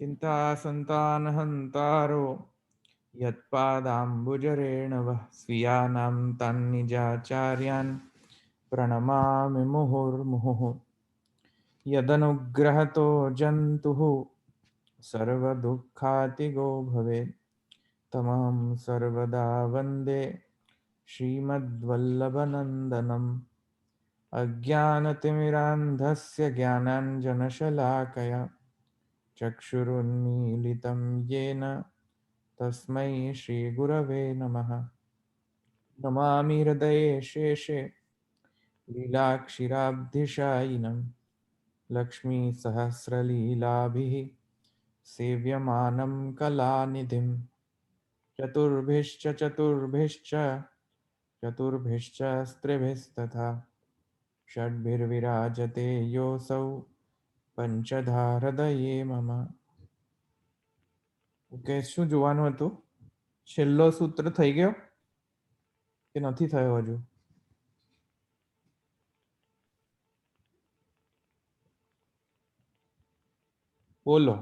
चिंता संतानहंतारो यत्पादाम्बुजरेणवः स्वीयानां तन्निजाचार्यान् प्रणमामि मुहुर्मुहुः यदनुग्रहतो जन्तुः सर्वदुःखातिगो भवेत् तमहं सर्वदा वन्दे श्रीमद्वल्लभनन्दनम् अज्ञानतिमिरान्धस्य ज्ञानाञ्जनशलाकया चक्षुरुन्मीलितं येन तस्मै श्रीगुरवे नमः। नमामि हृदये शेषे लीलाक्षिराब्धिशायिनं लक्ष्मीसहस्रलीलाभिः सेव्यमानं कलानिधिं चतुर्भिश्च स्त्रिभिस्तथा षड्भिर्विराजते योऽसौ पंचधा हृदये मम। ઓકે, શું જોવાનું હતું? છેલ્લો સૂત્ર થઈ ગયો કે નથી થયો હજુ? બોલો,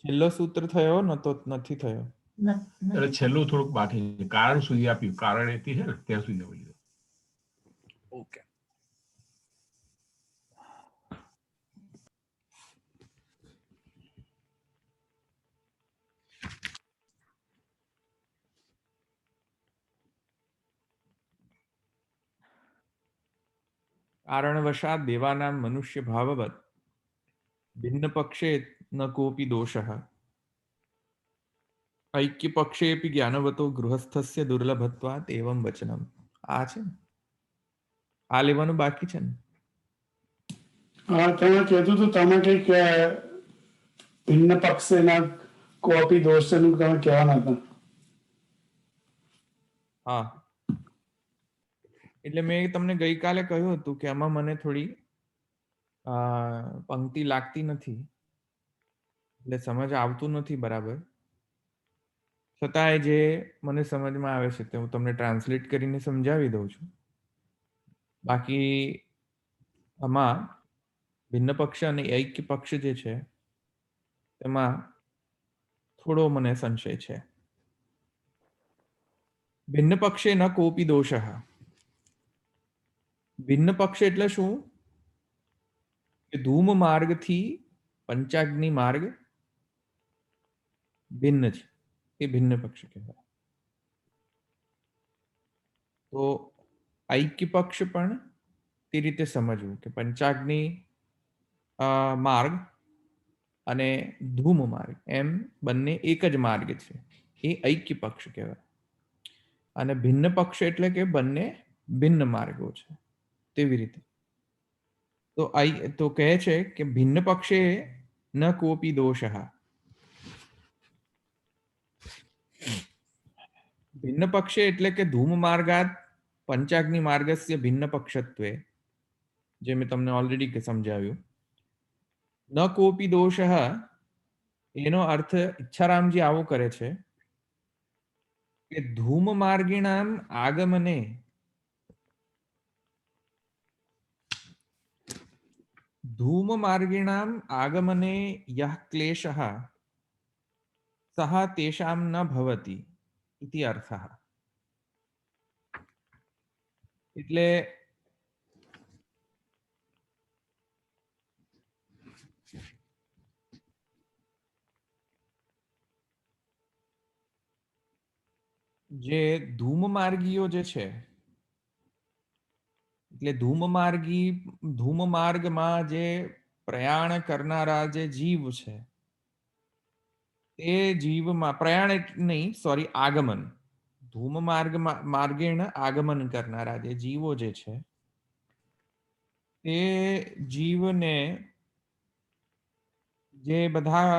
છેલ્લો સૂત્ર થયો નતો નથી થયો? એટલે છેલ્લું થોડુંક બાકી છે. કારણ સુધી આપ્યું, કારણ એથી છે ને ત્યાં સુધી આવડી જાય. ઓકે, कारणवशात् देवानां मनुष्य भाववत् भिन्न पक्षे न कोऽपि दोषः ऐक्य पक्षेऽपि ज्ञानवतो गृहस्थस्य दुर्लभत्वात् एवं वचनम्। આ છે ને, આ લેવાનું બાકી છે ને? હા, તમે કીધું તો તમે કઈક ભિન્ન પક્ષના કોપી દોષનું તમે કહેવાના હતા. હા, એટલે મેં તમને ગઈકાલે કહ્યું હતું કે આમાં મને થોડી પંક્તિ લાગતી નથી, એટલે સમજ આવતું નથી બરાબર. છતાંય જે મને સમજમાં આવે છે તે હું તમને ટ્રાન્સલેટ કરીને સમજાવી દઉં છું. બાકી આમાં ભિન્ન પક્ષ અને ઐક્ય પક્ષ જે છે તેમાં થોડો મને સંશય છે. ભિન્ન પક્ષે ન કોપી દોષ. ભિન્ન પક્ષ એટલે શું? કે ધૂમ માર્ગથી પંચાગ્નિ માર્ગ ભિન્ન છે, એ ભિન્ન પક્ષ કહેવાય. તો ઐક્ય પક્ષ પણ તે રીતે સમજવું કે પંચાગ્નિ માર્ગ અને ધૂમ માર્ગ એમ બંને એક જ માર્ગ છે, એ ઐક્ય પક્ષ કહેવાય. અને ભિન્ન પક્ષ એટલે કે બંને ભિન્ન માર્ગો છે, તેવી રીતે. તો કહે છે કે ભિન્ન પક્ષે ન કોપી દોષ. ભિન્ન પક્ષે એટલે કે ધૂમ માર્ગાત પંચાગ્નિ માર્ગસ્ય ભિન્ન પક્ષત્વે, જે મેં તમને ઓલરેડી સમજાવ્યું. ન કોપી દોષ, એનો અર્થ ઈચ્છારામજી આવો કરે છે કે ધૂમ માર્ગિણામ આગમને ધૂમ માર્ગિણામ આગમને યહ ક્લેશઃ સહ તેષામ ન ભવતિ ઇતિ અર્થઃ. એટલે જે ધૂમ માર્ગીઓ જે છે, એટલે ધૂમ માર્ગમાં જે પ્રયાણ કરનારા જે જીવ છે, એ જીવમાં પ્રયાણ નહીં, સોરી, આગમન, ધૂમ માર્ગેણ આગમન કરનારા જે જીવો જે છે, તે જીવને જે બધા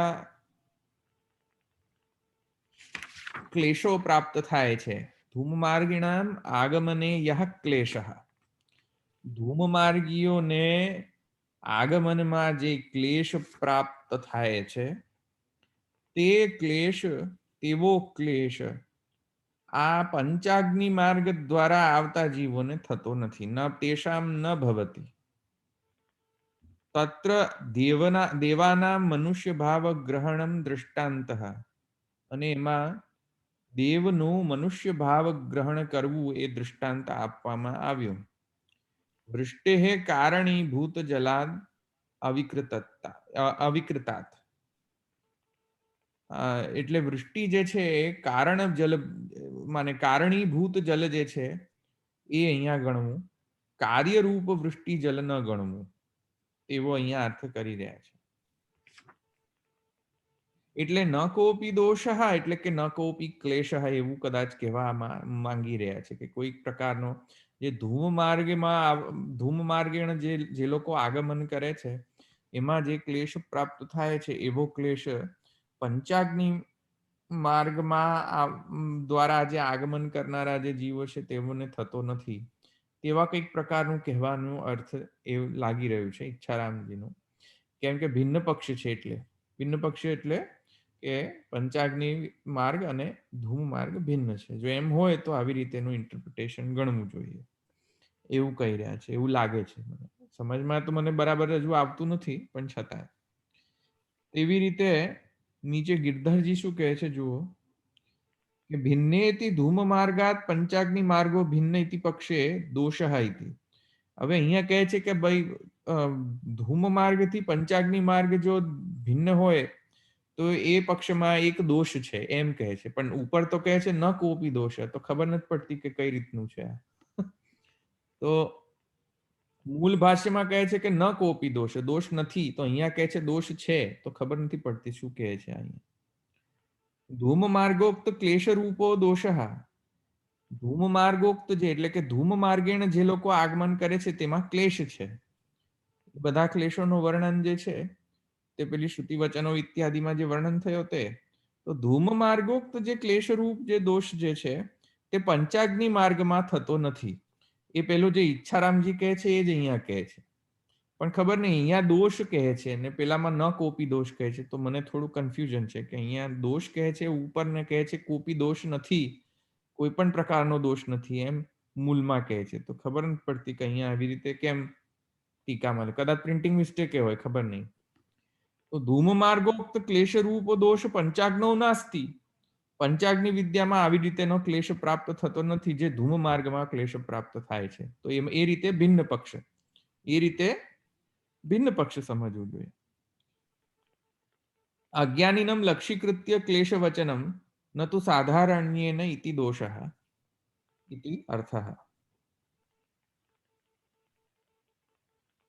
ક્લેશો પ્રાપ્ત થાય છે. ધૂમ માર્ગિણામ આગમને યહ ક્લેશઃ, ધૂમ માર્ગીઓને આગમનમાં જે ક્લેશ પ્રાપ્ત થાય છે, તે ક્લેશ, તેવો ક્લેશ આ પંચાગ્નિ માર્ગ દ્વારા આવતા જીવોને થતો નથી. ન તેષામ ન ભવતી, તત્ર દેવાના મનુષ્ય ભાવ ગ્રહણમ દૃષ્ટાંતઃ, અને એમાં દેવનું મનુષ્ય ભાવ ગ્રહણ કરવું એ દૃષ્ટાંત આપવામાં આવ્યું. વૃષ્ટેઃ કારણીભૂત જલાદ અવિકૃતાત. એટલે વૃષ્ટિ જે છે એ કારણ જલ માને કારણીભૂત જલ જે છે એ અહીંયા ગણવું, કાર્યરૂપ વૃષ્ટિ જલ ન ગણવું, એવો અહીંયા અર્થ કરી રહ્યા છે. એટલે ન કોપી દોષ એટલે કે ન કોપી ક્લેશ એવું કદાચ કહેવા માંગી રહ્યા છે કે કોઈક પ્રકારનો જે ધૂમ માર્ગેણ જે લોકો આગમન કરે છે એમાં જે ક્લેશ પ્રાપ્ત થાય છે એવો ક્લેશ પંચાગ્નિ માર્ગમાં દ્વારા જે આગમન કરનારા જે જીવો છે તેઓને થતો નથી, તેવા કંઈક પ્રકારનું કહેવાનું અર્થ એવું લાગી રહ્યું છે ઈચ્છારામજીનું. કેમ કે ભિન્ન પક્ષ છે, એટલે ભિન્ન પક્ષ એટલે કે પંચાગ્નિ માર્ગ અને ધૂમ માર્ગ ભિન્ન છે. જો એમ હોય તો આવી રીતેનું ઇન્ટરપ્રિટેશન ગણવું જોઈએ એવું કહી રહ્યા છે, એવું લાગે છે મને. સમજમાં તો મને બરાબર હજુ આવતું નથી, પણ છતાં એવી રીતે નીચે ગિરધરજી શું કહે છે જુઓ કે ભિન્નેતિ ધૂમ માર્ગાત પંચાગ્નિ માર્ગો ભિન્ન ઇતિ પક્ષે દોષઃ ઇતિ. હવે અહીંયા કહે છે કે ભાઈ ધૂમ માર્ગથી પંચાગ્નિ માર્ગ જો ભિન્ન હોય તો એ પક્ષમાં એક દોષ છે એમ કહે છે, પણ ઉપર તો કહે છે ન કોપી દોષ, તો ખબર નથી પડતી કે કઈ રીતનું છે. તો મૂળ ભાષ્યમાં કહે છે કે ન કોપી દોષ, દોષ નથી, તો અહીંયા કહે છે દોષ છે, તો ખબર નથી પડતી શું કહે છે અહીંયા. ધૂમ માર્ગોક્ત ક્લેશ રૂપો દોષ, ધૂમ માર્ગોક્ત જે એટલે કે ધૂમ માર્ગેણ જે લોકો આગમન કરે છે તેમાં ક્લેશ છે. બધા ક્લેશોનું વર્ણન જે છે તે પેલી શ્રુતિ વચનો ઇત્યાદિમાં જે વર્ણન થયો તે, તો ધૂમ માર્ગોક્ત જે ક્લેશ રૂપ જે દોષ જે છે તે પંચાગ્નિ માર્ગમાં થતો નથી. એ પેલો જે ઈચ્છારામજી કહે છે એ જ અહીંયા કહે છે, પણ ખબર નહીં અહીંયા દોષ કહે છે ને પેલામાં ન કોપી દોષ કહે છે, તો મને થોડું કન્ફ્યુઝન છે કે અહીંયા દોષ કહે છે ઉપર ને કહે છે કોપી દોષ નથી, કોઈ પણ પ્રકારનો દોષ નથી એમ મૂળમાં કહે છે. તો ખબર નથી પડતી કે અહીંયા આવી રીતે કેમ ટીકામાં, કદાચ પ્રિન્ટિંગ મિસ્ટેક હોય, ખબર નહીં. તો ધૂમ માર્ગોક્ત ક્લેશ રૂપ દોષ પંચાગ્નો નાસ્તિ, પંચાગ્નિ વિદ્યામાં આવી રીતેનો ક્લેશ પ્રાપ્ત થતો નથી જે ધૂમ માર્ગમાં ક્લેશ પ્રાપ્ત થાય છે. તો એ રીતે ભિન્ન પક્ષ, એ રીતે ભિન્ન પક્ષ સમજવું જોઈએ. અજ્ઞાનિનમ લક્ષીકૃત્ય ક્લેશ વચનમ ન તો સાધારણ્યેન ઇતિ દોષઃ ઇતિ અર્થઃ.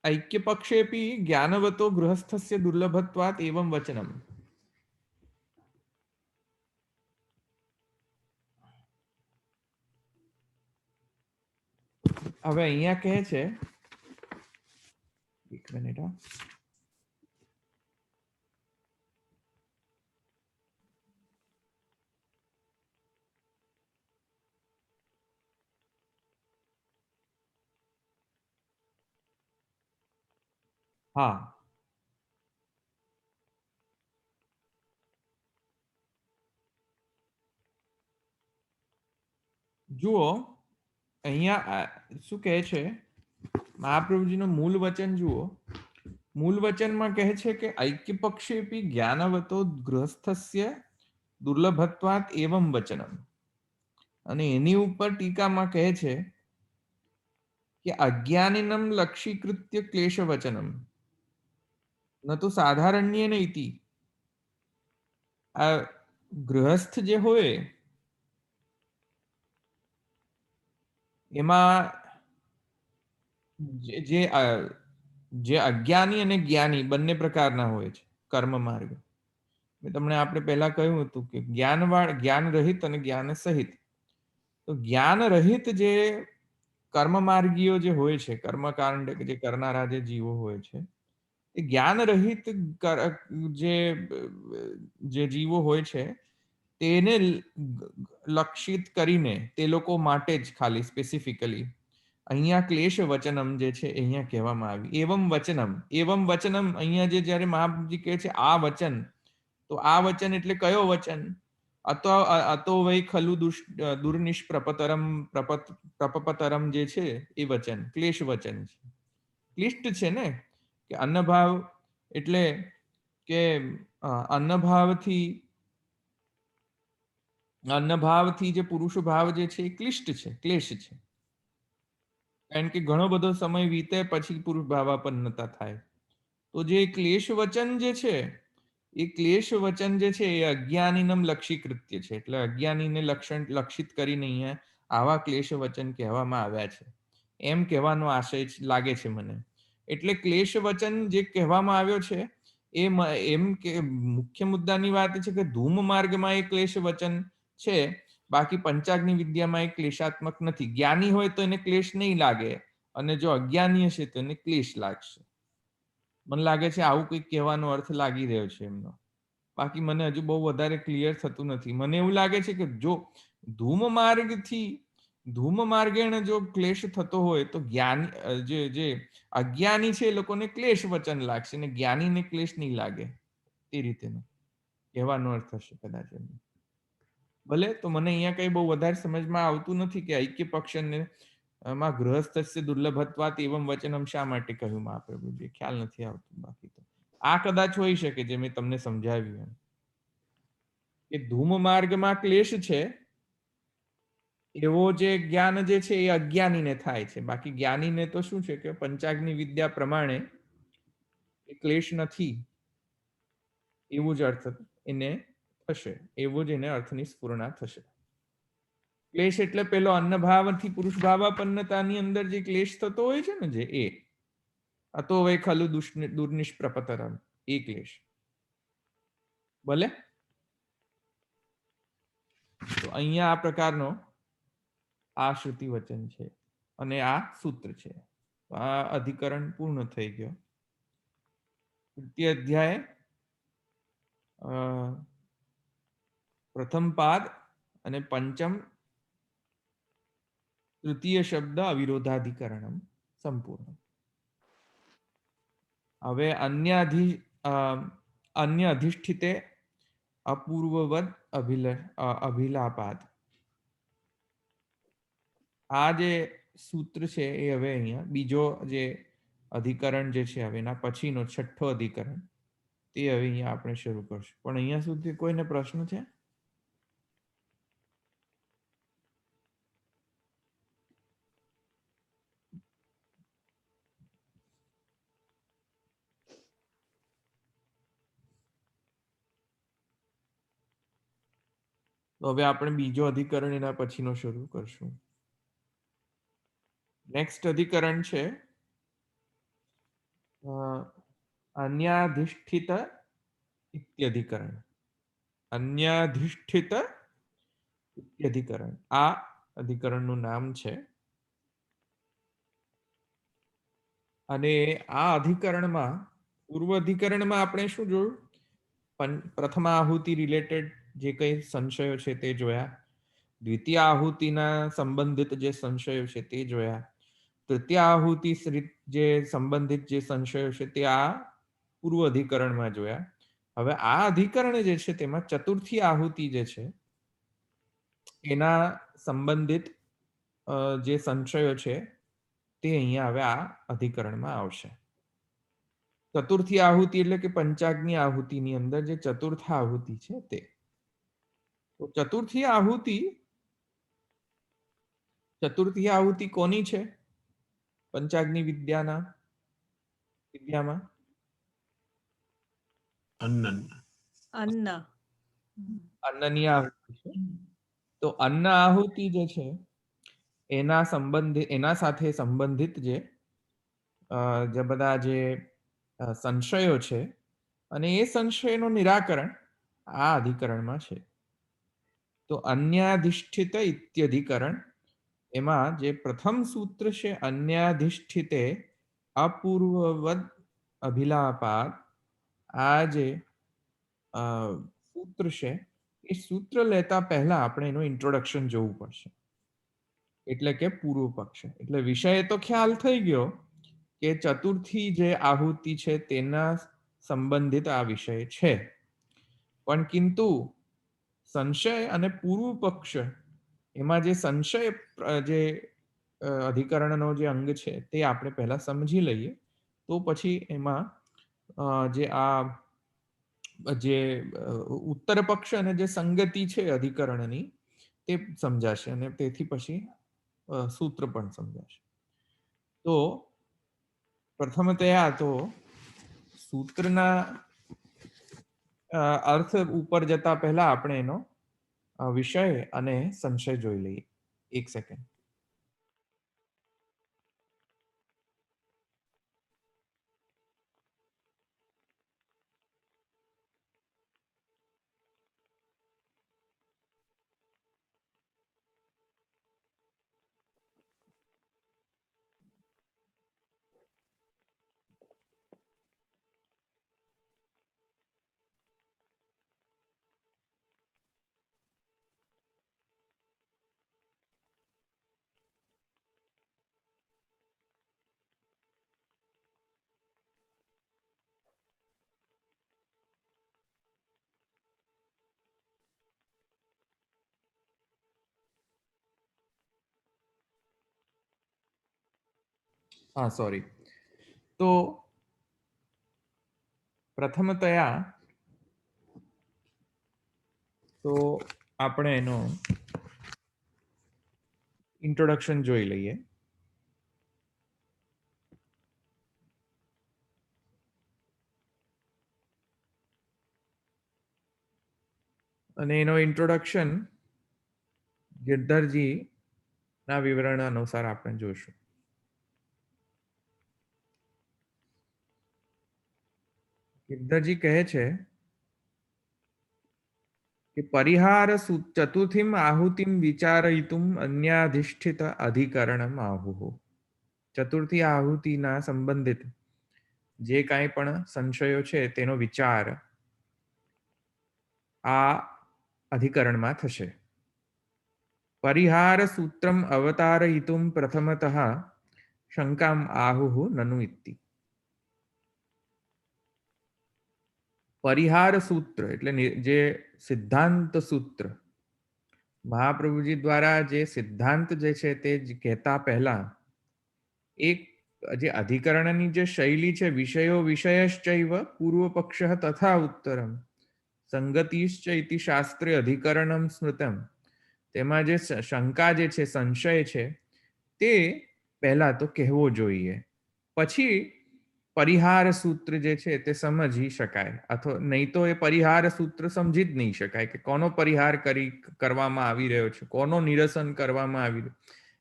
ऐक्य पक्षेपि ज्ञानवतो गृहस्थस्य दुर्लभत्वात् एवं वचनम. હવે અહીંયા કહે છે, એક મિનિટ, હા જુઓ અહીંયા શું કહે છે મહાપ્રભુજીનું મૂળ વચન જુઓ. મૂળ વચનમાં કહે છે કે ऐक्य पक्षेपि ज्ञानवतो गृहस्थस्य दुर्लभत्वात् एवं वचनम, અને એની ઉપર ટીકામાં કહે છે કે અજ્ઞાનિનમ લક્ષીકૃત્ય ક્લેશ વચનમ ન તો સાધારણ્યેન ઇતિ. આ ગૃહસ્થ જે હોય એમાં જે અજ્ઞાની અને જ્ઞાની બંને પ્રકારના હોય છે કર્મ માર્ગ. તમને આપણે પહેલા કહ્યું હતું કે જ્ઞાન રહિત અને જ્ઞાન સહિત. તો જ્ઞાન રહિત જે કર્મ માર્ગીઓ જે હોય છે, કર્મકાંડ જે કરનારા જે જીવો હોય છે, એ જ્ઞાન રહિત જે જીવો હોય છે તેને લક્ષિત કરીને તે લોકો માટે જ ખાલી સ્પેસિફિકલી અહીંયા ક્લેશ વચનમ જે છે અહીંયા કહેવામાં આવી. એવમ વચનમ અહીંયા જે જ્યારે મહાપ્રભુજી કહે છે આ વચન, તો આ વચન એટલે કયો વચન? અતો વૈ ખલુ દુર્નિષ્પ્રપતરમ જે છે એ વચન ક્લેશ વચન છે, ક્લિષ્ટ છે ને. કે અન્નભાવ એટલે કે અન્નભાવથી જે પુરુષ ભાવ જે છે એ ક્લિષ્ટ છે, ક્લેશ છે. કારણ કે ઘણો બધો સમય વીતે પછી પુરુષ ભાવાપન્નતા થાય. તો જે ક્લેશ વચન જે છે એ ક્લેશ વચન જે છે એ અજ્ઞાનીનમ લક્ષી કૃત્ય છે. એટલે અજ્ઞાનીને લક્ષિત કરીને અહીંયા આવા ક્લેશ વચન કહેવામાં આવ્યા છે એમ કહેવાનો આશય લાગે છે મને. એટલે ક્લેશ વચન જે કહેવામાં આવ્યો છે એમ કે મુખ્ય મુદ્દાની વાત છે કે ધૂમ માર્ગમાં એ ક્લેશ વચન છે, બાકી પંચાગ્નિ વિદ્યામાં એ ક્લેશાત્મક નથી. જ્ઞાની હોય તો એને ક્લેશ નહીં લાગે, અને જો અજ્ઞાની હશે તો એને ક્લેશ લાગશે. મને લાગે છે આવું કંઈક કહેવાનો અર્થ લાગી રહ્યો છે એમનો. બાકી મને હજુ બહુ વધારે ક્લિયર થતું નથી. મને એવું લાગે છે કે જો ધૂમ માર્ગેણ જો ક્લેશ થતો હોય તો જે અજ્ઞાની છે એ લોકોને ક્લેશ વચન લાગશે ને જ્ઞાનીને ક્લેશ નહીં લાગે. એ રીતેનો કહેવાનો અર્થ હશે કદાચ એમનો. ભલે, તો મને અહીંયા કઈ બહુ વધારે સમજમાં આવતું નથી કે ઐક્ય પક્ષને માં ગૃહસ્થસ્ય દુર્લભત્વાત એવમ વચનમ શા માટે કહ્યું મહાપ્રભુજી, ખ્યાલ નથી આવતું. બાકી તો આ કદાચ હોઈ શકે જે મેં તમને સમજાવ્યું એમ કે ધૂમ માર્ગમાં ક્લેશ છે એવો જે જ્ઞાન જે છે એ અજ્ઞાનીને થાય છે. બાકી જ્ઞાનીને તો શું છે કે પંચાગ્નિ વિદ્યા પ્રમાણે એ ક્લેશ નથી એવું જ અર્થ એને થશે, એવો જ એને અર્થની સ્ફુરણા થશે. ક્લેશ એટલે પેલો અન્નભાવથી પુરુષ ભાવાપન્નતાની અંદર જે ક્લેશ થતો હોય છે ને, જે એ અતો વૈ ખલુ દુર્નિષ્પ્રપતરમ, એ ક્લેશ. ભલે, તો અહીંયા આ પ્રકારનો આ શ્રુતિ વચન છે અને આ સૂત્ર છે. આ અધિકરણ પૂર્ણ થઈ ગયો. તૃતીય અધ્યાય પ્રથમ પાદ અને પંચમ તૃતીય શબ્દ અવિરોધાધિકરણમ સંપૂર્ણ. હવે અન્ય અધિષ્ઠિતે અપૂર્વવદ અભિલાપાદ. આ જે સૂત્ર છે એ હવે અહીંયા બીજો જે અધિકરણ જે છે હવે એના પછીનો છઠ્ઠો અધિકરણ તે હવે અહીંયા આપણે શરૂ કરશું. પણ અહીંયા સુધી કોઈને પ્રશ્ન છે? તો હવે આપણે બીજો અધિકરણ એના પછીનો શરૂ કરશું. નેક્સ્ટ અધિકરણ છે અન્યાધિષ્ઠિત ઇત્યધિકરણ. અન્યાધિષ્ઠિત ઇત્યધિકરણ આ અધિકરણનું નામ છે. અને આ અધિકરણમાં પૂર્વ અધિકરણમાં આપણે શું જોયું? પ્રથમ આહુતિ રિલેટેડ જે કઈ સંશયો છે તે જોયા. દ્વિતીય આહુતિના સંબંધિત જે સંશયો છે તે જોયા. તૃતીય આહુતિ જે સંબંધિત જે સંશયો છે તે આ પૂર્વ અધિકરણમાં જોયા. હવે આ અધિકરણ જે છે તેમાં ચતુર્થી આહુતિ જે છે એના સંબંધિત જે સંશયો છે તે અહીંયા હવે આ અધિકરણમાં આવશે. ચતુર્થી આહુતિ એટલે કે પંચાગ્નિ આહુતિની અંદર જે ચતુર્થ આહુતિ છે તે. તો ચતુર્થી આહુતિ કોની છે પંચાગ્નિ વિદ્યામાં? અન્નની આહુતિ છે. તો અન્ન આહુતિ જે છે એના સાથે સંબંધિત જે બધા જે સંશયો છે અને એ સંશયનું નિરાકરણ આ અધિકરણમાં છે. તો અન્યાધિષ્ઠિત ઇત્યધિકરણ એમાં જે પ્રથમ સૂત્ર છે અન્યાધિષ્ઠિતે અપૂર્વવદ અભિલાપાદ, આ જે સૂત્ર છે એ સૂત્ર લેતા પહેલા આપણે એનું ઇન્ટ્રોડક્શન જોવું પડશે. એટલે કે પૂર્વ પક્ષ. એટલે વિષય તો ખ્યાલ થઈ ગયો કે ચતુર્થી જે આહુતિ છે તેના સંબંધિત આ વિષય છે, પણ કિંતુ સંશય અને પૂર્વ પક્ષ એમાં જે સંશય જે અધિકરણનો જે અંગ છે તે આપણે પહેલા સમજી લઈએ, તો પછી એમાં જે આ જે ઉત્તર પક્ષ અને જે સંગતિ છે અધિકરણની તે સમજાશે અને તેથી પછી સૂત્ર પણ સમજાશે. તો પ્રથમતયા તો સૂત્રના અર્થ ઉપર જતા પહેલા આપણે એનો વિષય અને સંશય જોઈ લઈએ. એક સેકન્ડ. હા, સોરી. તો પ્રથમતયા તો આપણે એનો ઇન્ટ્રોડક્શન જોઈ લઈએ. અને એનો ઇન્ટ્રોડક્શન ગિરધરજી ના વિવરણ અનુસાર આપણે જોશું. ગિરધરજી કહે છે કે પરિહાર ચતુર્થીમ આહુતિમ વિચારયિતુમ અન્યાધિષ્ઠિત અધિકરણમ આહુઃ. ચતુર્થી આહુતિના સંબંધિત જે કાંઈ પણ સંશયો છે તેનો વિચાર આ અધિકરણમાં થશે. પરિહાર સૂત્રમ અવતારયિતુમ પ્રથમતઃ શંકામ આહુઃ નનુ ઇતિ. પરિહાર સૂત્ર એટલે જે સિદ્ધાંત સૂત્ર, મહાપ્રભુજી દ્વારા જે સિદ્ધાંત જે છે તે કહેતા પહેલા એક જે અધિકરણની જે શૈલી છે, વિષયો વિષયશ્ચૈવ પૂર્વ પક્ષ તથા ઉત્તરમ સંગતિશ્ચ ઇતિ શાસ્ત્રે અધિકરણમ સ્મૃતમ, તેમાં જે શંકા જે છે, સંશય છે, તે પહેલા તો કહેવો જોઈએ, પછી પરિહાર સૂત્ર જે છે તે સમજી શકાય. અથવા નહીં તો એ પરિહાર સૂત્ર સમજી જ નહીં શકાય કે કોનો પરિહાર કરવામાં આવી રહ્યો છે, કોનો નિરસન કરવામાં આવી રહ્યો,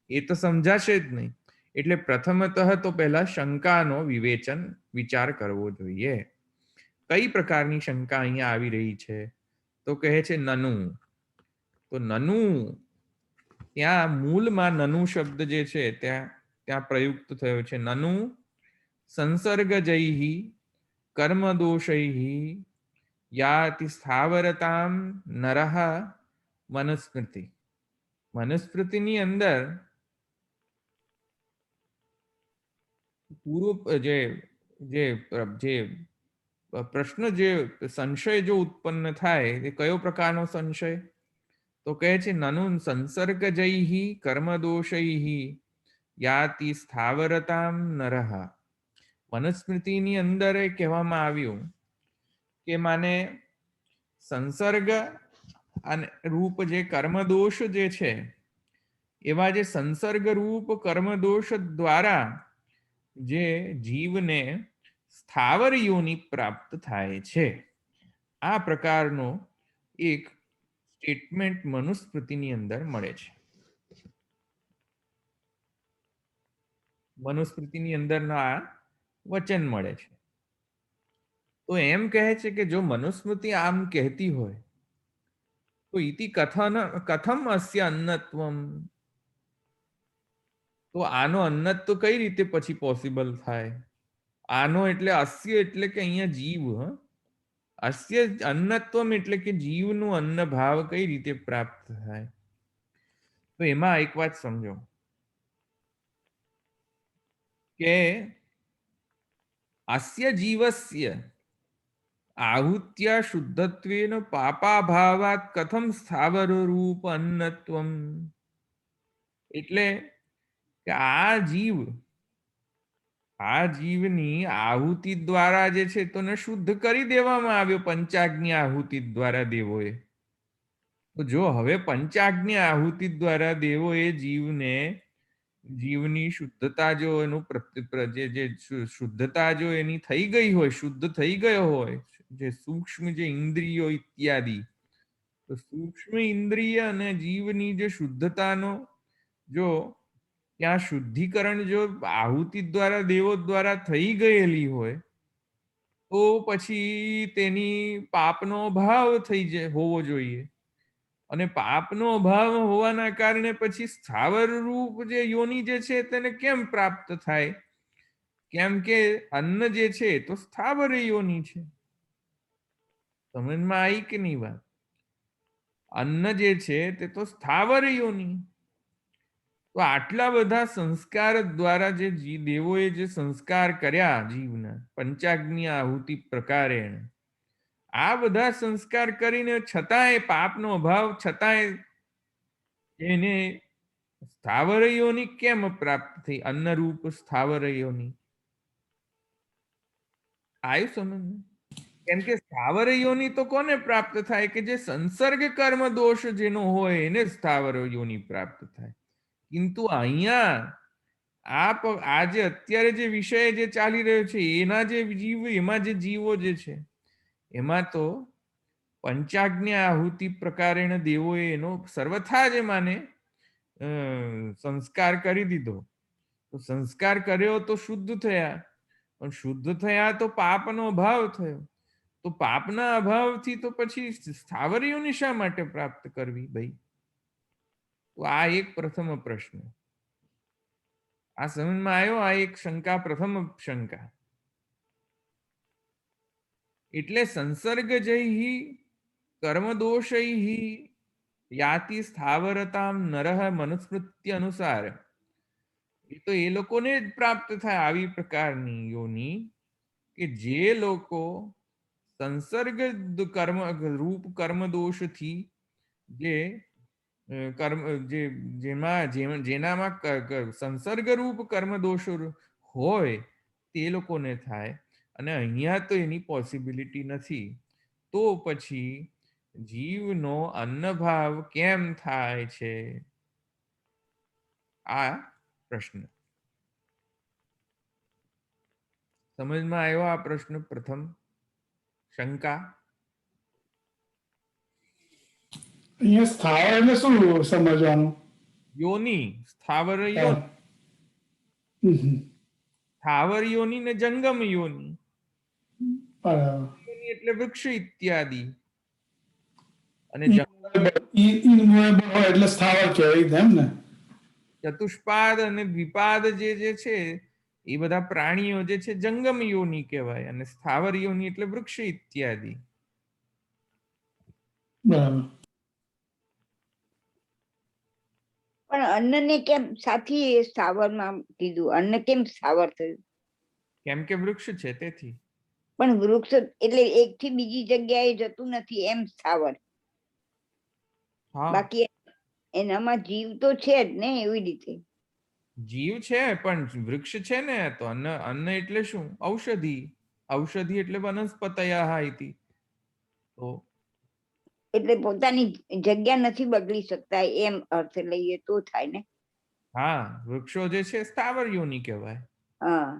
એ તો સમજાશે જ નહીં. એટલે પ્રથમતઃ તો પહેલા શંકાનો વિચાર કરવો જોઈએ. કઈ પ્રકારની શંકા અહીંયા આવી રહી છે? તો કહે છે નનુ. તો નનુ ત્યાં મૂળમાં નનુ શબ્દ જે છે ત્યાં પ્રયુક્ત થયો છે. નનુ સંસર્ગજૈઃ કર્મદોષૈઃ યાતિ સ્થાવરતામ નરઃ મનુસ્મૃતિ. મનુસ્મૃતિની અંદર પૂર્વ જે પ્રશ્ન જે સંશય જો ઉત્પન્ન થાય એ કયો પ્રકારનો સંશય? તો કહે છે નનુ સંસર્ગજૈઃ કર્મદોષૈઃ યાતિ સ્થાવરતામ નરઃ. મનુસ્મૃતિની અંદર એ કહેવામાં આવ્યું કે માને સંસર્ગ અને રૂપ જે કર્મદોષ જે છે, એવા જે સંસર્ગ રૂપ કર્મદોષ દ્વારા જે જીવને સ્થાવર યોનિ પ્રાપ્ત થાય છે, આ પ્રકારનો એક સ્ટેટમેન્ટ મનુસ્મૃતિની અંદર મળે છે. મનુસ્મૃતિની અંદરના વચન મળે છે. તો એમ કહે છે કે જો મનુસ્મૃતિ આમ કહેતી હોય તો ઇતિ કથમ અસ્ય અન્નત્વમ, તો આનો અન્નત્વ કઈ રીતે પછી પોસિબલ થાય? આનો એટલે અસ્ય એટલે કે અહીંયા જીવ, અસ્ય અન્નત્વમ એટલે કે જીવનું અન્ન ભાવ કઈ રીતે પ્રાપ્ત થાય? તો એમાં એક વાત સમજો કે અસ્ય જીવસ્ય આહુત્યા શુદ્ધત્વેન પાપાભાવાત કથમ સ્થાવર રૂપ અન્નત્વમ. એટલે કે આ જીવ આ જીવની આહુતિ દ્વારા જે છે તેને શુદ્ધ કરી દેવામાં આવ્યો પંચાગ્નિ આહુતિ દ્વારા દેવોએ. તો જો હવે પંચાગ્નિ આહુતિ દ્વારા દેવોએ જીવની શુદ્ધતા જો એનું શુદ્ધતા જો એની થઈ ગઈ હોય, શુદ્ધ થઈ ગયો હોય, જે સૂક્ષ્મ જે ઇન્દ્રિયો ઇત્યાદિ, તો સૂક્ષ્મ ઇન્દ્રિય અને જીવની જે શુદ્ધતાનો જો ત્યાં શુદ્ધિકરણ જો આહુતિ દ્વારા દેવો દ્વારા થઈ ગયેલી હોય, તો પછી તેની પાપનો અભાવ હોવો જોઈએ. અને પાપનો અભાવ હોવાના કારણે પછી સ્થાવર રૂપ જે યોનિ જે છે તેને કેમ પ્રાપ્ત થાય? કેમ કે અન્ન જે છે તો સ્થાવર યોનિ છે. સમજમાં આવી કે નહીં વાત? અન્ન જે છે તે તો સ્થાવર યોનિ. તો આટલા બધા સંસ્કાર દ્વારા જે દેવોએ જે સંસ્કાર કર્યા જીવના પંચાગ્નિ આહુતિ પ્રકારે, આ બધા સંસ્કાર કરીને છતાંય પાપનો અભાવ છતાંય એને સ્થાવર યોનિ કેમ પ્રાપ્ત થઈ? અન્નરૂપ સ્થાવર યોનિ આવ્યું સમજ? કેમ કે સ્થાવર યોનિ તો કોને પ્રાપ્ત થાય? કે જે સંસર્ગ કર્મ દોષ જેનો હોય એને સ્થાવર યોનિ પ્રાપ્ત થાય. કિંતુ અહીંયા આજે અત્યારે જે વિષય જે ચાલી રહ્યો છે એના જે એમાં જે જીવો જે છે એમાં તો પંચાગ્નિ આહુતિ પ્રકારેણ દેવોએ એનો સર્વથા જ માને સંસ્કાર કરી દીધો. તો સંસ્કાર કર્યો તો શુદ્ધ થયા, પણ શુદ્ધ થયા તો પાપનો અભાવ થયો. તો પાપના અભાવથી તો પછી સ્થાવર યોનિ શા માટે પ્રાપ્ત કરવી ભાઈ? તો આ એક પ્રથમ પ્રશ્ન. આ સમજમાં આવ્યો? આ એક શંકા, પ્રથમ શંકા. એટલે સંસર્ગજૈ કર્મદોષૈ યાતિ સ્થાવરતામ નરઃ મનુસ્મૃત્ય અનુસાર. એ તો એ લોકોને જ પ્રાપ્ત થાય આવી પ્રકારની યોનિ કે જે લોકો સંસર્ગ કર્મ રૂપ કર્મદોષથી જે જેનામાં સંસર્ગ રૂપ કર્મદોષ હોય તે લોકોને થાય, અને અહીંયા તો એની પોસિબિલિટી નથી. તો પછી જીવનો અન્નભાવ કેમ થાય છે? આ પ્રશ્ન સમજમાં આવ્યો? આ પ્રશ્ન પ્રથમ શંકા. અહીંયા સ્થાવર એટલે શું સમજવાનું? યોનિ, સ્થાવર યોનિ. સ્થાવર યોનિ ને જંગમ યોનિ. યોનિ એટલે વૃક્ષ ઇત્યાદિ, અને એટલે સ્થાવર કહેવાય એમ ને? ચતુષ્પાદ અને દ્વિપાદ જે છે એ બધા પ્રાણીઓ જે છે જંગમ યોનિ કહેવાય, અને સ્થાવર યોનિ એટલે વૃક્ષ ઇત્યાદિ. બરાબર. પણ અન્નને કેમ સાથી સ્થાવરમાં કીધું? અન્ન કેમ સ્થાવર થયું? કેમ કે વૃક્ષ છે તેથી. પણ વૃક્ષ એટલે એક થી બીજી જગ્યાએ જતું નથી એમ સ્થાવર. બાકી એનામાં જીવ તો છે જ ને, એવી રીતે. જીવ છે પણ વૃક્ષ છે ને. તો અન્ન એટલે શું? ઔષધિ. ઔષધિ એટલે વનસ્પતયઃ ઇતિ. તો એટલે પોતાની જગ્યા નથી બદલી શકતા એમ અર્થ લઈએ તો થાય ને? હા, વૃક્ષો જે છે સ્થાવર યોનિ કહેવાય. હા.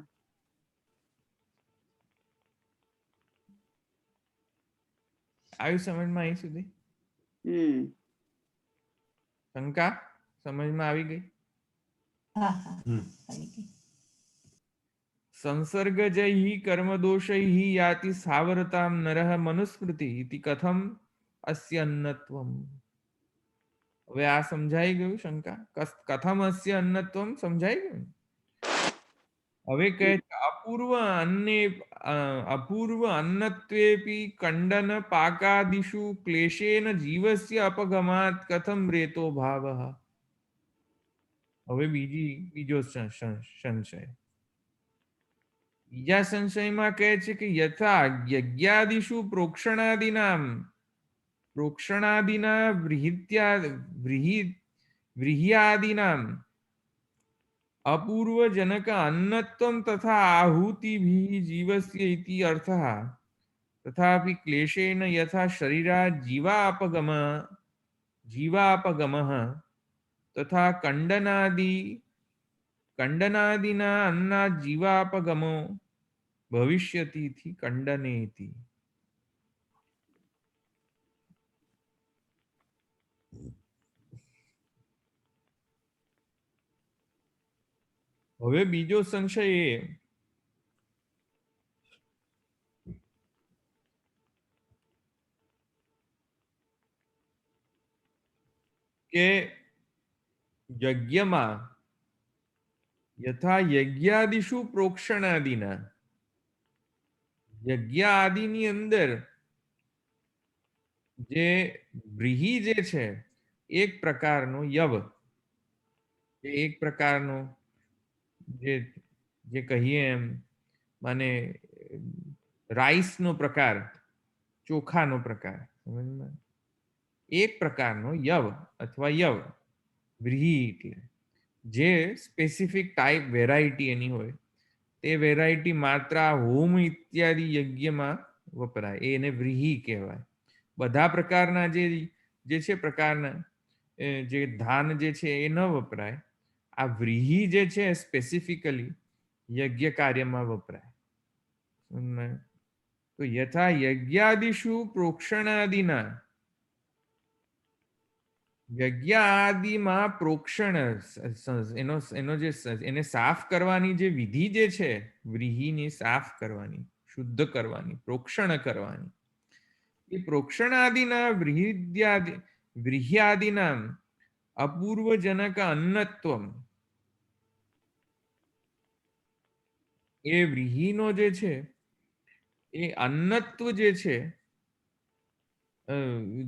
આવ્યું સમજમાં અહીં સુધી? શંકા સમજમાં આવી ગઈ? સંસર્ગજૈ કર્મદોષૈ યાતિ સ્થાવરતામ નરઃ મનુસ્મૃતિ ઇતિ કથમ અસ્ય અન્નત્વમ. હવે આ સમજાઈ ગયું શંકા? કથમ અસ્ય અન્નત્વમ સમજાઈ ગયું? હવે કહે અપૂર્વ અન્નત્વેપી ખંડન પાકાદિષુ ક્લેશેન જીવસ્ય અપગમાત કથમ રેતો ભાવઃ. હવે બીજો સંશય. બીજા સંશયમાં કહે છે કે યથા યજ્ઞાદિષુ પ્રોક્ષણાદિના વ્રીહ્યાદિનામ अपूर्वजनक अन्नत्वं तथा आहुतिभिः जीवस्य इति अर्थः तथापि क्लेशेन यथा शरीरात् जीवापगमः तथा खण्डनादिना अन्नात् जीवापगमो भविष्यति इति खण्डनेति। હવે બીજો સંશય એ કે યજ્ઞમાં યથા યજ્ઞાદિષુ પ્રોક્ષણાદિના યજ્ઞ આદિની અંદર જે વ્રીહી જે છે એક પ્રકારનો યવ એક પ્રકારનો જે જે કહીએ એમ માને રાઈસનો પ્રકાર ચોખાનો પ્રકાર સમજમાં એક પ્રકારનો યવ અથવા યવ વ્રીહી એટલે જે સ્પેસિફિક ટાઈપ વેરાયટી એની હોય તે વેરાયટી માત્ર હોમ ઇત્યાદિ યજ્ઞમાં વપરાય એને વ્રીહી કહેવાય. બધા પ્રકારના જે છે પ્રકારના જે ધાન જે છે એ ન વપરાય. આ વ્રીહી જે છે સ્પેસિફિકલી યજ્ઞ કાર્યમાં વપરાય. તો યથા યજ્ઞાદિષુ પ્રોક્ષણાદિના યજ્ઞ આદિમાં પ્રોક્ષણ એનો જે એને સાફ કરવાની જે વિધિ જે છે વ્રીહીને સાફ કરવાની શુદ્ધ કરવાની પ્રોક્ષણ કરવાની એ પ્રોક્ષણાદિના વ્રીહ્યાદિના અપૂર્વજનક અન્નત્વમ એ વ્રીહીનો જે છે એ અન્નત્વ જે છે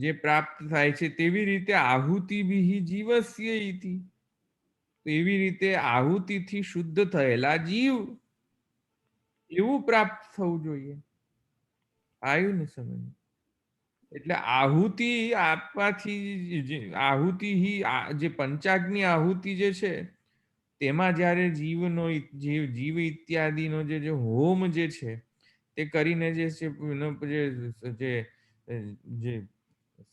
જે પ્રાપ્ત થાય છે તેવી રીતે આહુતિભિઃ જીવસ્ય ઇતિ એવી રીતે આહુતિથી શુદ્ધ થયેલા જીવ એવું પ્રાપ્ત થવું જોઈએ. આવ્યું ને સમજ? એટલે આહુતિ આપવાથી આહુતિ જે પંચાગ્નિ આહુતિ જે છે તેમાં જ્યારે જીવ ઇત્યાદિનો જે હોમ જે છે તે કરીને જે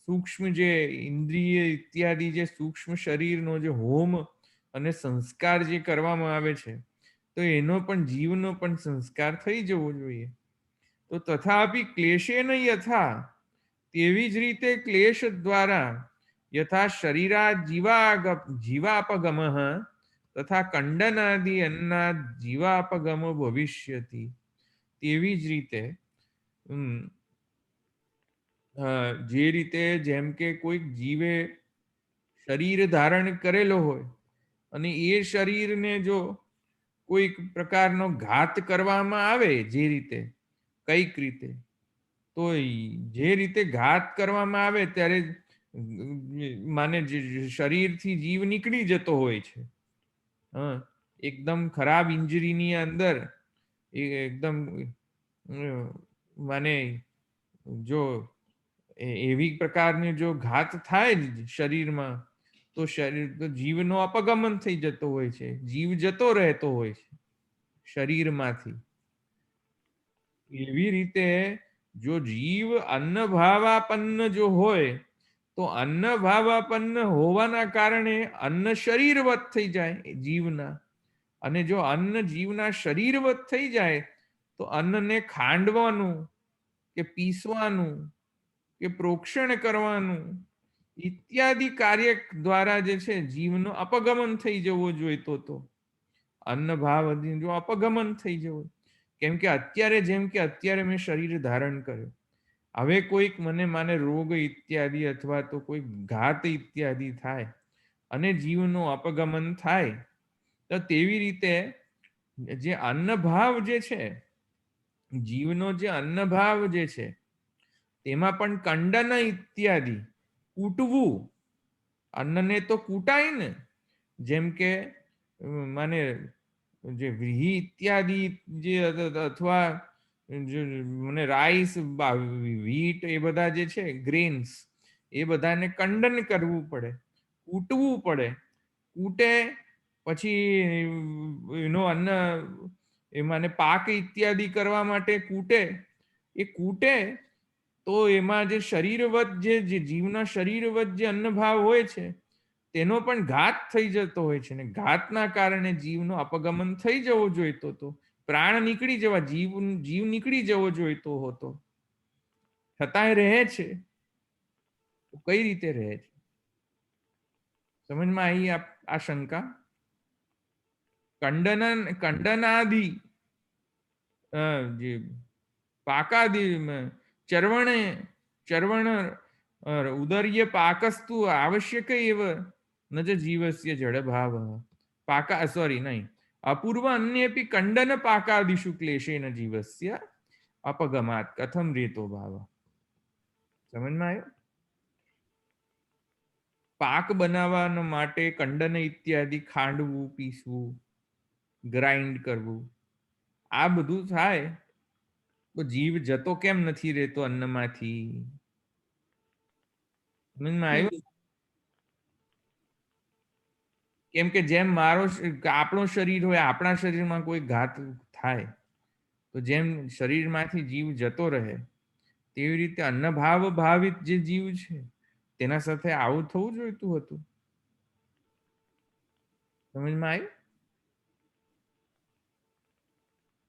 સૂક્ષ્મ જે ઇન્દ્રિય ઇત્યાદિ જે સૂક્ષ્મ શરીરનો જે હોમ અને સંસ્કાર જે કરવામાં આવે છે તો એનો પણ જીવનો પણ સંસ્કાર થઈ જવો જોઈએ. તો તથાપી ક્લેશેન યથા તેવી જ રીતે ક્લેશ દ્વારા યથા શરીરા જીવાપગમઃ તથા કંડનાદિ અન્નાદ જીવાપગમો ભવિષ્યતિ તેવી જ રીતે જે રીતે જેમ કે કોઈક જીવે શરીર ધારણ કરેલો હોય અને એ શરીરને જો કોઈક પ્રકારનો ઘાત કરવામાં આવે જે રીતે કઈક રીતે તો જે રીતે ઘાત કરવામાં આવે ત્યારે માને શરીરથી જીવ નીકળી જતો હોય છે. એકદમ ખરાબ ઇન્જરીની અંદર એકદમ માને જો એવી પ્રકારની જો ઘાત થાય શરીરમાં તો શરીર તો જીવનો અપગમન થઈ જતો હોય છે, જીવ જતો રહેતો હોય છે શરીરમાંથી. એવી રીતે જો જીવ અન્ન ભાવાપન્ન જો હોય તો અન્ન ભાવાપન્ન હોવાના કારણે અન્ન શરીરવત થઈ જાય જીવના, અને જો અન્ન જીવના શરીરવત થઈ જાય તો અન્નને ખાંડવાનું કે પીસવાનું કે પ્રોક્ષણ કરવાનું ઇત્યાદિ કાર્ય દ્વારા જે છે જીવનો અપગમન થઈ જવો જોઈતો તો અન્ન ભાવ જો અપગમન થઈ જવું. કેમ કે અત્યારે મેં શરીર ધારણ કર્યું, હવે કોઈક માને રોગ ઇત્યાદિ અથવા તો કોઈ ઘાત ઇત્યાદિ થાય અને જીવનો અપગમન થાય તો તેવી રીતે જે અન્ન ભાવ જે છે જીવનો જે અન્ન ભાવ જે છે તેમાં પણ કંડન ઇત્યાદિ કૂટવું, અન્નને તો કૂટાય ને, જેમ કે માને જે વ્રીહી ઇત્યાદિ જે અથવા મને રાઈસ વીટ એ બધા જે છે ગ્રેન્સ એ બધાને કંડન કરવું પડે, કૂટવું પડે. કૂટે પછી અન્ન એમાં પાક ઇત્યાદિ કરવા માટે કૂટે, એ કૂટે તો એમાં જે શરીરવત જે જીવના શરીરવત જે અન્નભાવ હોય છે તેનો પણ ઘાત થઈ જતો હોય છે, ને ઘાતના કારણે જીવનો અપગમન થઈ જવો જોઈતો હતો, પ્રાણ નીકળી જવા, જીવ નીકળી જવો જોઈતો હતો, છતાંય રહે છે. તો કઈ રીતે રહે છે? સમજમાં આવી આ શંકા? કંડનાદિ જે પાકાદિ ચર્વણ ઉદર્ય પાકસ્તુ આવશ્યક એવ ન જ જીવસ્ય જડભાવ પાકા નહીં અપૂર્વ અન્યેપી કંડન પાકાદિષુ ક્લેશેન જીવસ્ય અપગમાત કથમ રેતો ભાવ. સમજમાં આવ્યો? પાક બનાવવા માટે કંડન ઇત્યાદિ ખાંડવું, પીસવું, ગ્રાઇન્ડ કરવું, આ બધું થાય તો જીવ જતો કેમ નથી રહેતો અન્નમાંથી? સમજમાં આવ્યું? કેમ કે જેમ આપણો શરીર હોય, આપણા શરીરમાં કોઈ ઘાત થાય તો જેમ શરીરમાંથી જીવ જતો રહે, તેવી રીતે અન્નભાવ ભાવિત જે જીવ છે તેના સાથે આવું થવું જોઈતું હતું. સમજમાં આવ્યું?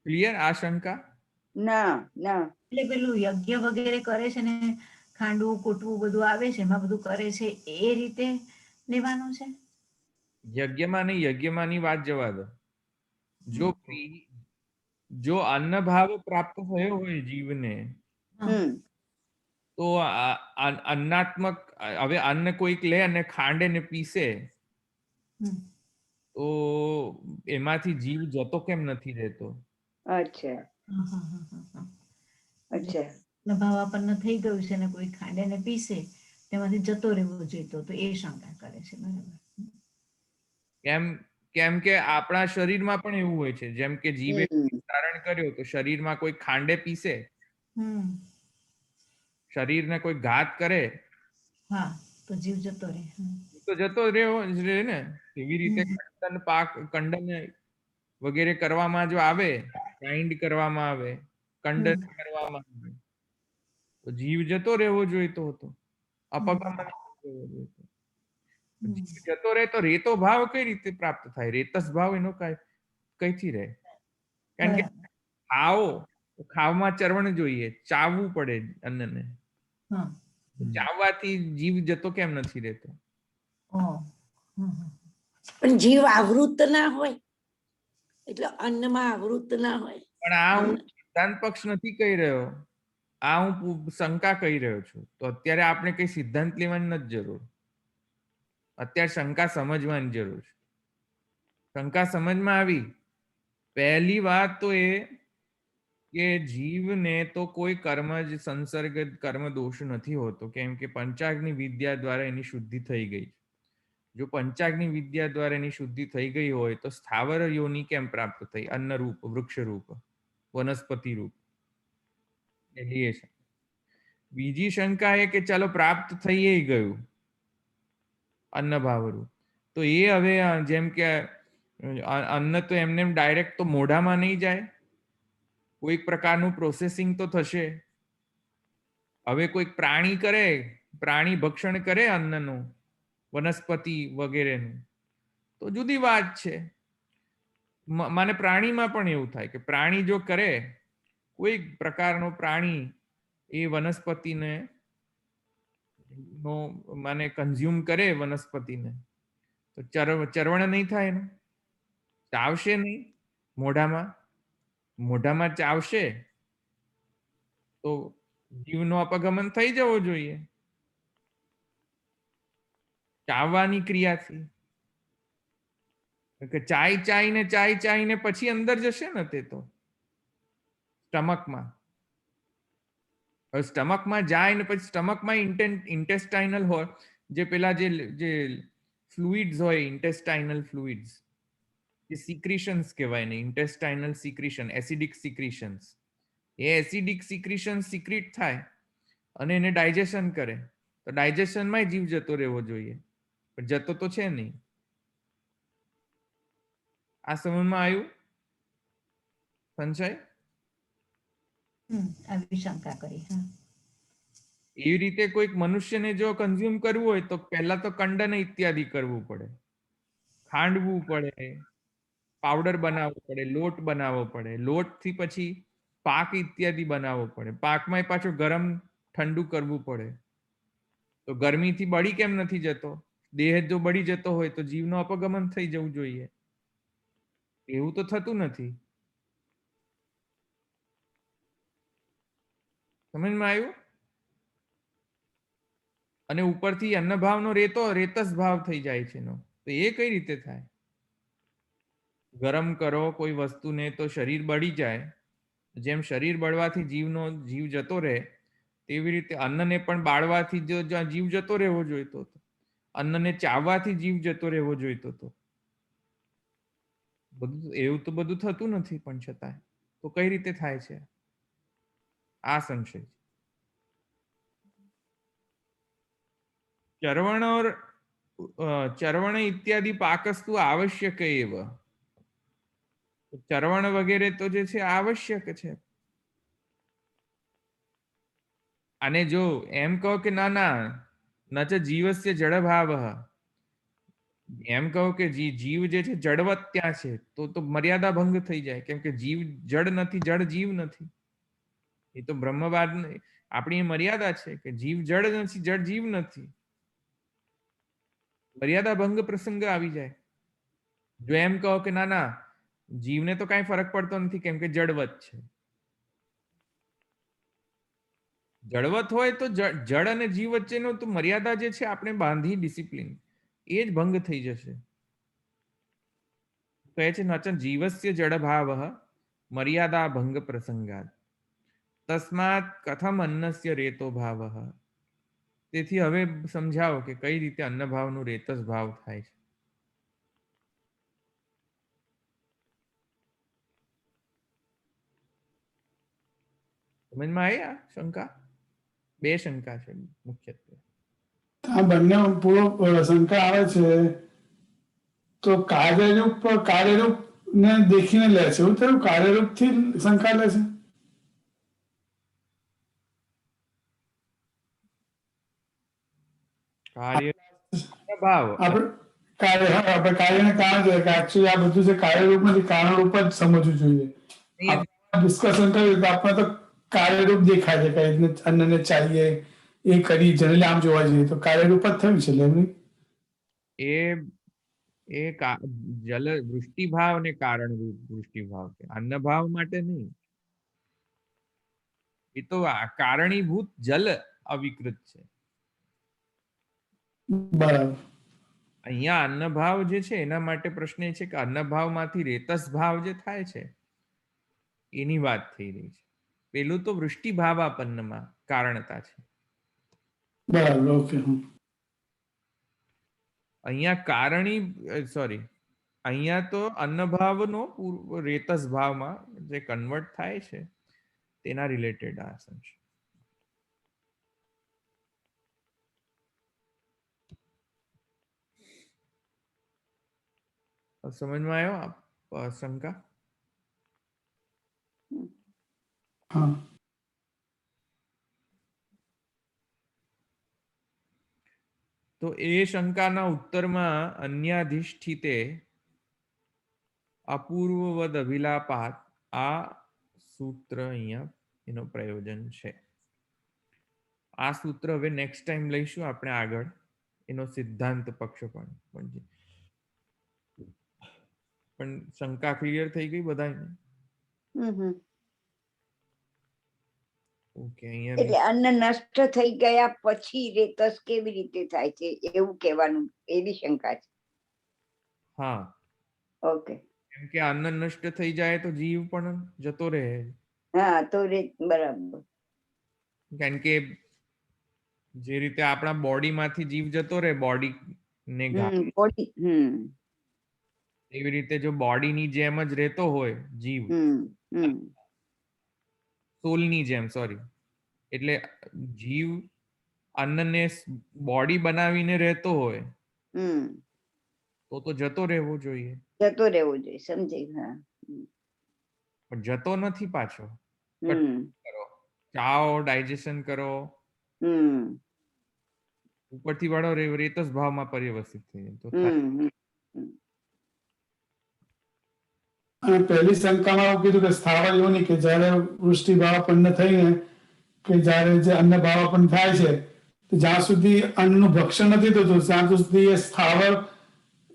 ક્લિયર આ શંકા? ના ના એટલે પેલું યજ્ઞ વગેરે કરે છે ને, ખાંડવું કૂટવું બધું આવે છે, એમાં બધું કરે છે, એ રીતે લેવાનું છે? યજ્ઞમાંની વાત જવા દો. જો અન્ન ભાવ પ્રાપ્ત થયો હોય જીવને, તો અન્નાત્મક, હવે અન્ન કોઈક લે અને ખાંડે ને પીસે તો એમાંથી જીવ જતો કેમ નથી રહેતો? અચ્છા અચ્છા ભાવ આપણને થઈ ગયું છે ને કોઈ ખાંડે ને પીસે તેમાંથી જતો રહેવો જોઈતો, તો એ શંકા કરે છે. બરાબર. કેમ કે આપણા શરીરમાં પણ એવું હોય છે, જેમ કે જીવે ધારણ કર્યો તો શરીરમાં કોઈ ખાંડે પીસે, શરીરને કોઈ ઘાત કરે, હા, તો જીવ જતો રહે. તો જતો રહ્યો રહે ને. એવી રીતે કંડન વગેરે કરવામાં જો આવે, ગ્રાઇન્ડ કરવામાં આવે, કંડન કરવામાં આવે, તો જીવ જતો રહેવો જોઈતો હતો, અપગમન થવો જોઈતો. જીવ જતો રહે તો રેતો ભાવ કઈ રીતે પ્રાપ્ત થાય? રેતસ ભાવ એનો કઈથી રહે? કારણ કે ખાવામાં ચરવણ જોઈએ, ચાવવું પડે અન્નને. ચાવવાથી જીવ જતો કેમ નથી રહેતો? પણ જીવ આવૃત ના હોય, એટલે અન્નમાં આવૃત ના હોય. પણ આ હું સિદ્ધાંત પક્ષ નથી કહી રહ્યો, આ હું શંકા કહી રહ્યો છું. તો અત્યારે આપણે કઈ સિદ્ધાંત લેવાની નથી જરૂર, અત્યારે શંકા સમજવાની જરૂર છે. શંકા સમજમાં આવી? પહેલી વાત તો એ કે જીવને તો કોઈ કર્મજ સંસર્ગ કર્મ દોષ નથી હોતો, કેમ કે પંચાગ્નિ વિદ્યા દ્વારા એની શુદ્ધિ થઈ ગઈ. જો પંચાગ્નિ વિદ્યા દ્વારા એની શુદ્ધિ થઈ ગઈ હોય તો સ્થાવર યોનિ કેમ પ્રાપ્ત થઈ? અન્ન રૂપ, વૃક્ષ રૂપ, વનસ્પતિ રૂપ. બીજી શંકા એ કે ચાલો પ્રાપ્ત થઈ ગયું અન્ન ભાવ રૂપ, તો એ હવે જેમ કે અન્ન તો એમને ડાયરેક્ટ તો મોઢામાં નહીં જાય, કોઈક પ્રકારનું પ્રોસેસિંગ તો થશે. હવે કોઈક પ્રાણી ભક્ષણ કરે અન્નનું, વનસ્પતિ વગેરેનું, તો જુદી વાત છે. મને પ્રાણીમાં પણ એવું થાય કે પ્રાણી જો કરે, કોઈ પ્રકારનો પ્રાણી એ વનસ્પતિને મને કન્ઝ્યુમ કરે વનસ્પતિને, તો ચરવણ નહીં થાય એનું? ચાવશે નહીં મોઢામાં ચાવશે તો જીવનો અપગમન થઈ જવો જોઈએ ચાવવાની ક્રિયાથી. કે ચાઈને પછી અંદર જશે ને, તે તો સ્ટમકમાં. હવે સ્ટમકમાં જાય ને પછી સ્ટમકમાં ઇન્ટેસ્ટાઇનલ હોય, જે પેલા જે ફ્લુઇડ્સ હોય, ઇન્ટેસ્ટાઇનલ ફ્લુઇડ્સ, જે સિક્રિશન્સ કહેવાય ને, ઇન્ટેસ્ટાઇનલ સિક્રિશન, એસિડિક સિક્રિશન્સ, એ એસિડિક સિક્રિશન સિક્રિટ થાય અને એને ડાયજેશન કરે, તો ડાયજેશનમાં જીવ જતો રહેવો જોઈએ, પણ જતો તો છે નહીં. આ સમજમાં આવ્યું? સંશય? આવી શંકા કરી. હા. એવી રીતે કોઈક મનુષ્યને જો કન્ઝ્યુમ કરવું હોય તો પહેલા તો કંડન ઇત્યાદિ કરવું પડે, ખાંડવું પડે, પાવડર બનાવવો પડે, લોટ બનાવવો પડે, લોટથી પછી પાક ઇત્યાદિ બનાવવો પડે, પાકમાં પાછું ગરમ ઠંડુ કરવું પડે. તો ગરમીથી બળી કેમ નથી જતો? દેહ જો બળી જતો હોય તો જીવનું અપગમન થઈ જવું જોઈએ. એવું તો થતું નથી. સમજમાં આવ્યું? અને ઉપરથી અન્નભાવનો રેતસ ભાવ થઈ જાય છે એનો. તો એ કઈ રીતે થાય? ગરમ કરો કોઈ વસ્તુને તો શરીર બળી જાય. જેમ શરીર બળવાથી જીવ જતો રહે, તેવી રીતે અન્નને પણ બાળવાથી જો જીવ જતો રહેવો જોઈતો હતો. અન્નને ચાવવાથી જીવ જતો રહેવો જોઈતો હતો. એવું તો બધું થતું નથી, પણ છતાંય તો કઈ રીતે થાય છે? આ સંશય. ચર્વણ ઇત્યાદિ પાકસ્તુ આવશ્યક એવ. ચર્વણ વગેરે તો જે છે આવશ્યક છે. અને જો એમ કહો કે ના ના ન ચ જીવસ્ય જડ ભાવ, એમ કહો કે જીવ જે છે જડવત ત્યાં છે, તો મર્યાદા ભંગ થઈ જાય. કેમ કે જીવ જડ નથી, જડ જીવ નથી. એ તો બ્રહ્મવાદ આપણી મર્યાદા છે કે જીવ જડ નથી, જડ જીવ નથી. મર્યાદા ભંગ પ્રસંગ આવી જાય. જો એમ કહો કે ના ના જીવને તો કઈ ફરક પડતો નથી કેમ કે જડવત છે. જડવત હોય તો જડ અને જીવ વચ્ચેનો તો મર્યાદા જે છે આપણે બાંધી ડિસિપ્લિન, એ જ ભંગ થઈ જશે. કહે છે નચન જીવસ્ય જડ ભાવ મર્યાદા ભંગ પ્રસંગાત તસ્માત કથમ અન્નસ્ય રેતો ભાવ. તેથી હવે સમજાવો કે કઈ રીતે અન્નભાવનું રેતસ ભાવ થાય છે. સમજમાં આવી આ શંકા? બે શંકા છે મુખ્યત્વે. આ બંને પૂરો શંકા આવે છે. તો કાર્યરૂપ ને દેખીને લે છે, એવું થયું? કાર્યરૂપ થી શંકા લે છે. કાર્ય ભાવ આપણે કાર્યને કારણ જોઈએ કે actually આ બધું જે કાર્યરૂપ નથી, કારણરૂપ જ સમજવું જોઈએ. ડિસ્કશન કર્યું તો આપણે તો કાર્યરૂપ દેખાય છે, કઈ રીતને અન્નને ચાહીએ એ કરી જનરલી આમ જોવા જઈએ તો કાર્યરૂપ જ થયું છે. એમની એ જલ વૃષ્ટિ ભાવ ને કારણ વૃષ્ટિ ભાવ છે, અન્ન ભાવ માટે નહીં. એ તો કારણીભૂત જલ અવિકૃત છે. બરાબર. અહીંયા અન્ન ભાવ જે છે એના માટે પ્રશ્ન એ છે કે અન્ન ભાવમાંથી રેતસ ભાવ જે થાય છે એની વાત થઈ રહી છે. પેલું તો વૃષ્ટિ ભાવાપન્નમાં કારણતા છે. બરાબર. ઓકે. અહીંયા અહીંયા તો અન્નભાવનો રેતસ ભાવમાં જે કન્વર્ટ થાય છે તેના રિલેટેડ આ સંશય. સમજમાં આવ્યો શંકા? હા. તો એ શંકાના ઉત્તરમાં અન્યાધિષ્ઠિતે અપૂર્વવદ અભિલાપાત આ સૂત્ર અહીંયા એનો પ્રયોજન છે. આ સૂત્ર હવે નેક્સ્ટ ટાઈમ લઈશું આપણે આગળ. એનો સિદ્ધાંત પક્ષ પણ શંકા ક્લિયર થઈ ગઈ બધાને? ઓકે. એટલે અન્ન નષ્ટ થઈ ગયા પછી રેતસ કેવી રીતે થાય છે એવું કહેવાનું, એવી શંકા છે. હા. ઓકે. કેમ કે અન્ન નષ્ટ થઈ જાય તો જીવ પણ જતો રહે. હા, તો બરાબર. કારણ કે જે રીતે આપણા બોડીમાંથી જીવ જતો રહે, બોડી ને બોડી એવી રીતે જો બોડીની જેમ જ રહેતો હોય જીવ, સોલની જેમ, સોરી, એટલે જીવ અન્નને બોડી બનાવીને રહેતો હોય તો જતો રહેવો જોઈએ, જતો રહેવો જોઈએ, સમજી. હા. પણ જતો નથી પાછો. હમ કરો, ચાઓ, ડાયજેશન કરો, હમ ઉપરથી વાળો રેતસ ભાવમાં પર્યવસિત થઈ જાય તો થાય. હમ હમ. અને પહેલી શંકામાં એવું કીધું કે સ્થાવર યોનિ, કે જ્યારે વૃષ્ટિ ભાવાપન્ન થઈને કે જ્યારે જે અન્ન ભાવાપન્ન થાય છે, તો જ્યાં સુધી અન્નનું ભક્ષણ નથી થતું ત્યાં સુધી એ સ્થાવર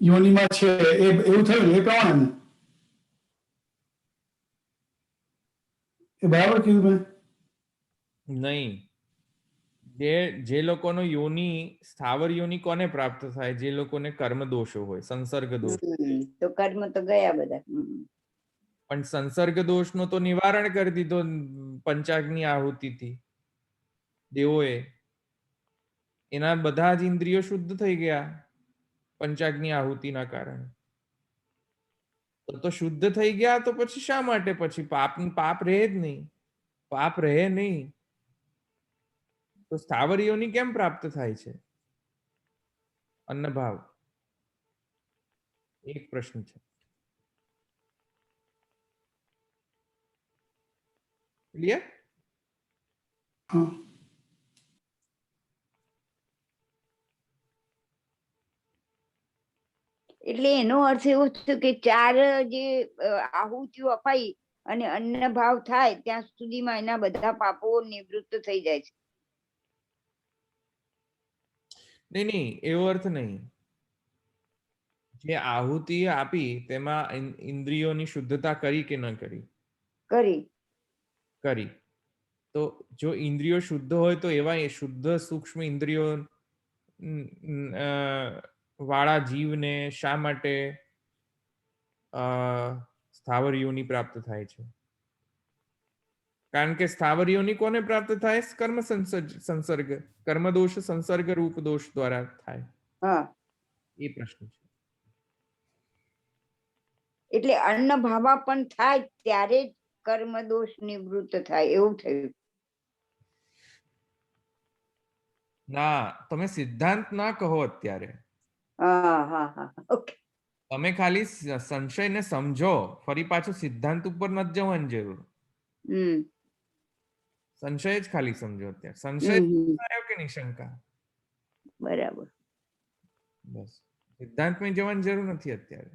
યોનિમાં છે, એ એવું થયું ને? એ પ્રમાણે એ બરાબર કીધું મેં? નહીં, જે લોકોનો યોની સ્થાવર યોની કોને પ્રાપ્ત થાય? જે લોકોને કર્મ દોષો હોય, સંસર્ગ દોષ. તો કર્મ તો ગયા બધા. પણ સંસર્ગ દોષનો તો નિવારણ કરી દીધો પંચાગ્નિ આહુતિથી દેવોએ. એના બધા જ ઇન્દ્રિયો શુદ્ધ થઈ ગયા પંચાગ્નિ આહુતિના કારણે. તો શુદ્ધ થઈ ગયા તો પછી શા માટે પછી પાપ રહે જ નહીં? પાપ રહે નહીં તો સ્થાવર યોની કેમ પ્રાપ્ત થાય છે? અન્નભાવ એક પ્રશ્ન છે. ક્લિયર? હા. એટલે એનો અર્થ એવો છે કે 4 જે આહુતિઓ અપાઈ અને અન્ન ભાવ થાય ત્યાં સુધીમાં એના બધા પાપો નિવૃત્ત થઈ જાય છે. નહીં, એવો અર્થ નહીં. જે આહુતિ આપી તેમાં ઇન્દ્રિયોની શુદ્ધતા કરી કે ન કરી? કરી. તો જો ઇન્દ્રિયો શુદ્ધ હોય તો એવા શુદ્ધ સૂક્ષ્મ ઇન્દ્રિયો વાળા જીવને શા માટે સ્થાવર યોની પ્રાપ્ત થાય છે? કારણ કે સ્થાવર યોની કોને પ્રાપ્ત થાય? કર્મ સંસર્ગ, કર્મ દોષ સંસર્ગ રૂપ દોષ દ્વારા થાય. હા, એ પ્રશ્ન છે. એટલે અન્ન ભાવા પણ થાય ત્યારે જ કર્મ દોષ નિવૃત્ત થાય એવું થયું. ના, તમે સિદ્ધાંત ના કહો અત્યારે. હા હા હા, ઓકે. તમે ખાલી સંશયને સમજો, ફરી પાછું સિદ્ધાંત ઉપર નથી જવાની જરૂર. સંશય જ ખાલી સમજો અત્યારે. સંશય આવ્યો કે નહીં? શંકા. બરાબર. બસ, સિદ્ધાંતમાં જવાની જરૂર નથી અત્યારે.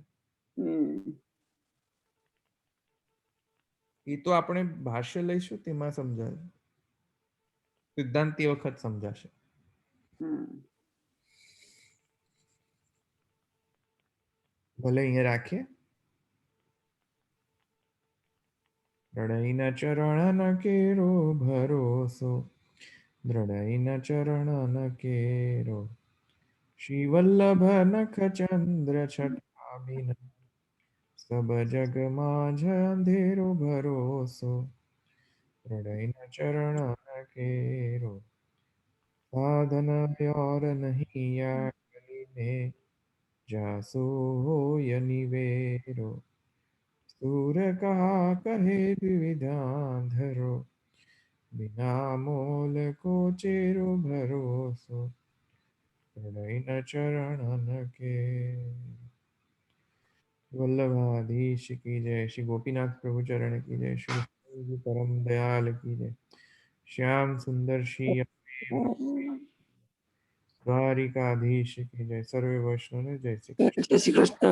એ તો આપણે ભાષ્ય લઈશું તેમાં સમજાય. સિદ્ધાંત તે વખત સમજાશે. ભલે અહીંયા રાખીએ. દ્રઢઈના ચરણ કેરો ભરોસો, દ્રઢઈના ચરણ કેરો, શ્રી વલ્લભ નખ ચંદ્ર છટાબિન, સબ જગ માં અંધેરો ભરોસો, દ્રઢઈના ચરણ કેરો, સાધન और नहीं या गली में जासो होय निवेरो, सूर कहा कहे विविधांधरो, बिना मोल को चेरो भरोસો, હૃદયના ચરણ કે. वल्लभाधीश की जय, श्री गोपीनाथ प्रभु चरण की जय, श्री परम दयाल की जय, श्याम सुंदर श्री द्वारिकाधीश की जय, सर्वे वैष्णव ने जय श्री कृष्ण. જય શ્રી કૃષ્ણ.